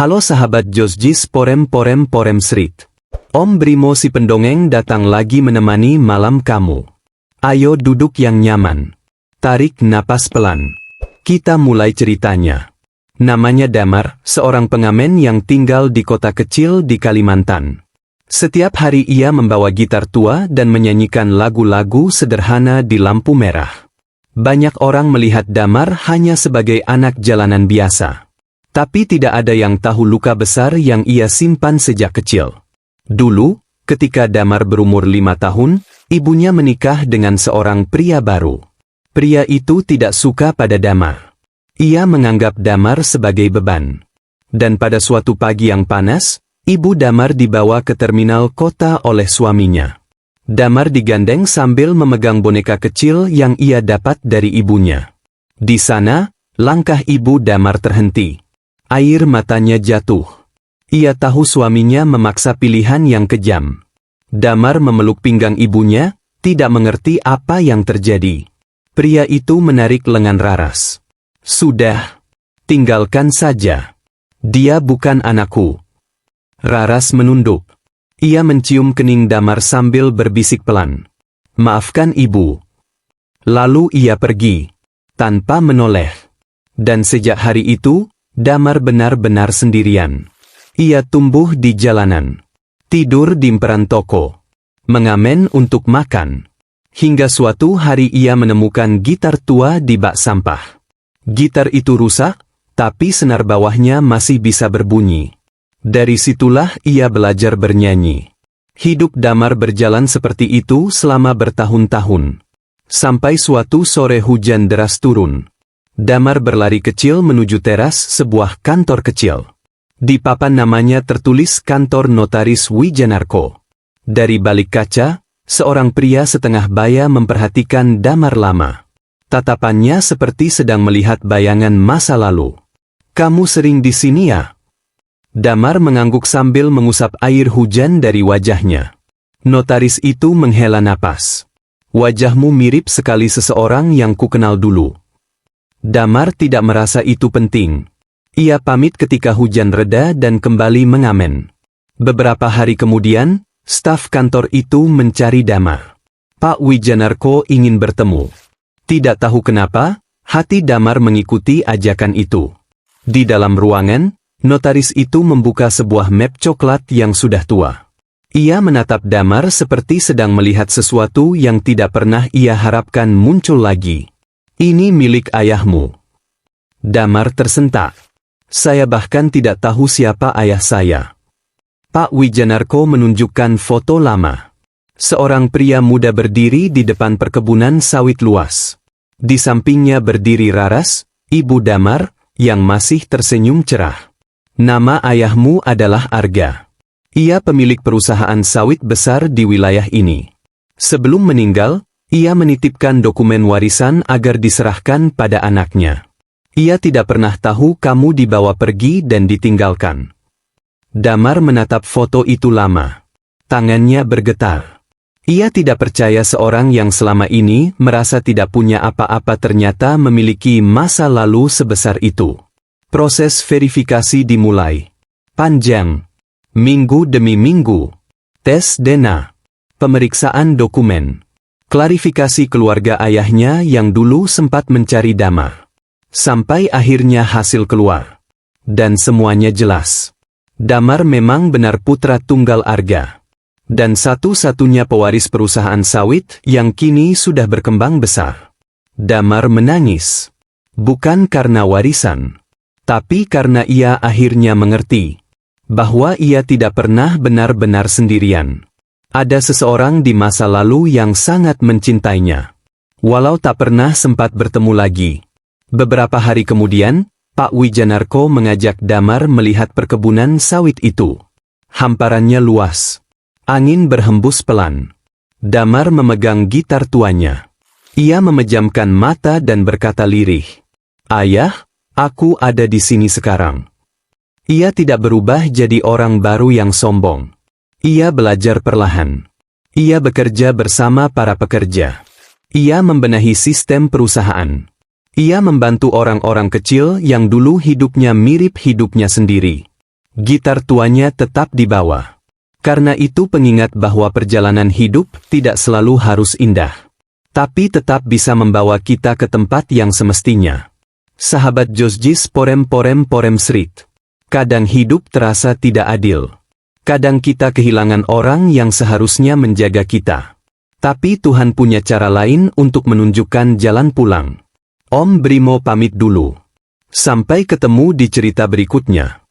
Halo sahabat Josjis Porem Srit. Om Brimo si pendongeng datang lagi menemani malam kamu. Ayo duduk yang nyaman. Tarik napas pelan. Kita mulai ceritanya. Namanya Damar, seorang pengamen yang tinggal di kota kecil di Kalimantan. Setiap hari ia membawa gitar tua dan menyanyikan lagu-lagu sederhana di lampu merah. Banyak orang melihat Damar hanya sebagai anak jalanan biasa. Tapi tidak ada yang tahu luka besar yang ia simpan sejak kecil. Dulu, ketika Damar berumur 5 tahun, ibunya menikah dengan seorang pria baru. Pria itu tidak suka pada Damar. Ia menganggap Damar sebagai beban. Dan pada suatu pagi yang panas, ibu Damar dibawa ke terminal kota oleh suaminya. Damar digandeng sambil memegang boneka kecil yang ia dapat dari ibunya. Di sana, langkah ibu Damar terhenti. Air matanya jatuh. Ia tahu suaminya memaksa pilihan yang kejam. Damar memeluk pinggang ibunya, tidak mengerti apa yang terjadi. Pria itu menarik lengan Raras. Sudah, tinggalkan saja. Dia bukan anakku. Raras menunduk. Ia mencium kening Damar sambil berbisik pelan. Maafkan ibu. Lalu ia pergi, tanpa menoleh. Dan sejak hari itu, Damar benar-benar sendirian. Ia tumbuh di jalanan, tidur di emperan toko, mengamen untuk makan. Hingga suatu hari ia menemukan gitar tua di bak sampah. Gitar itu rusak, tapi senar bawahnya masih bisa berbunyi. Dari situlah ia belajar bernyanyi. Hidup Damar berjalan seperti itu selama bertahun-tahun. Sampai suatu sore hujan deras turun. Damar berlari kecil menuju teras sebuah kantor kecil. Di papan namanya tertulis kantor notaris Wijanarko. Dari balik kaca, seorang pria setengah baya memperhatikan Damar lama. Tatapannya seperti sedang melihat bayangan masa lalu. Kamu sering di sini ya? Damar mengangguk sambil mengusap air hujan dari wajahnya. Notaris itu menghela napas. Wajahmu mirip sekali seseorang yang kukenal dulu. Damar tidak merasa itu penting. Ia pamit ketika hujan reda dan kembali mengamen. Beberapa hari kemudian, staf kantor itu mencari Damar. Pak Wijanarko ingin bertemu. Tidak tahu kenapa, hati Damar mengikuti ajakan itu. Di dalam ruangan, notaris itu membuka sebuah map coklat yang sudah tua. Ia menatap Damar seperti sedang melihat sesuatu yang tidak pernah ia harapkan muncul lagi. Ini milik ayahmu. Damar tersentak. Saya bahkan tidak tahu siapa ayah saya. Pak Wijanarko menunjukkan foto lama. Seorang pria muda berdiri di depan perkebunan sawit luas. Di sampingnya berdiri Raras, ibu Damar, yang masih tersenyum cerah. Nama ayahmu adalah Arga. Ia pemilik perusahaan sawit besar di wilayah ini. Sebelum meninggal, ia menitipkan dokumen warisan agar diserahkan pada anaknya. Ia tidak pernah tahu kamu dibawa pergi dan ditinggalkan. Damar menatap foto itu lama. Tangannya bergetar. Ia tidak percaya seorang yang selama ini merasa tidak punya apa-apa ternyata memiliki masa lalu sebesar itu. Proses verifikasi dimulai. Panjang. Minggu demi minggu. Tes DNA. Pemeriksaan dokumen. Klarifikasi keluarga ayahnya yang dulu sempat mencari Damar. Sampai akhirnya hasil keluar. Dan semuanya jelas. Damar memang benar putra tunggal Arga. Dan satu-satunya pewaris perusahaan sawit yang kini sudah berkembang besar. Damar menangis. Bukan karena warisan. Tapi karena ia akhirnya mengerti. Bahwa ia tidak pernah benar-benar sendirian. Ada seseorang di masa lalu yang sangat mencintainya. Walau tak pernah sempat bertemu lagi. Beberapa hari kemudian, Pak Wijanarko mengajak Damar melihat perkebunan sawit itu. Hamparannya luas. Angin berhembus pelan. Damar memegang gitar tuanya. Ia memejamkan mata dan berkata lirih. Ayah, aku ada di sini sekarang. Ia tidak berubah jadi orang baru yang sombong. Ia belajar perlahan. Ia bekerja bersama para pekerja. Ia membenahi sistem perusahaan. Ia membantu orang-orang kecil yang dulu hidupnya mirip hidupnya sendiri. Gitar tuanya tetap dibawa. Karena itu pengingat bahwa perjalanan hidup tidak selalu harus indah. Tapi tetap bisa membawa kita ke tempat yang semestinya. Sahabat Josjis porem srit. Kadang hidup terasa tidak adil. Kadang kita kehilangan orang yang seharusnya menjaga kita. Tapi Tuhan punya cara lain untuk menunjukkan jalan pulang. Om Brimo pamit dulu. Sampai ketemu di cerita berikutnya.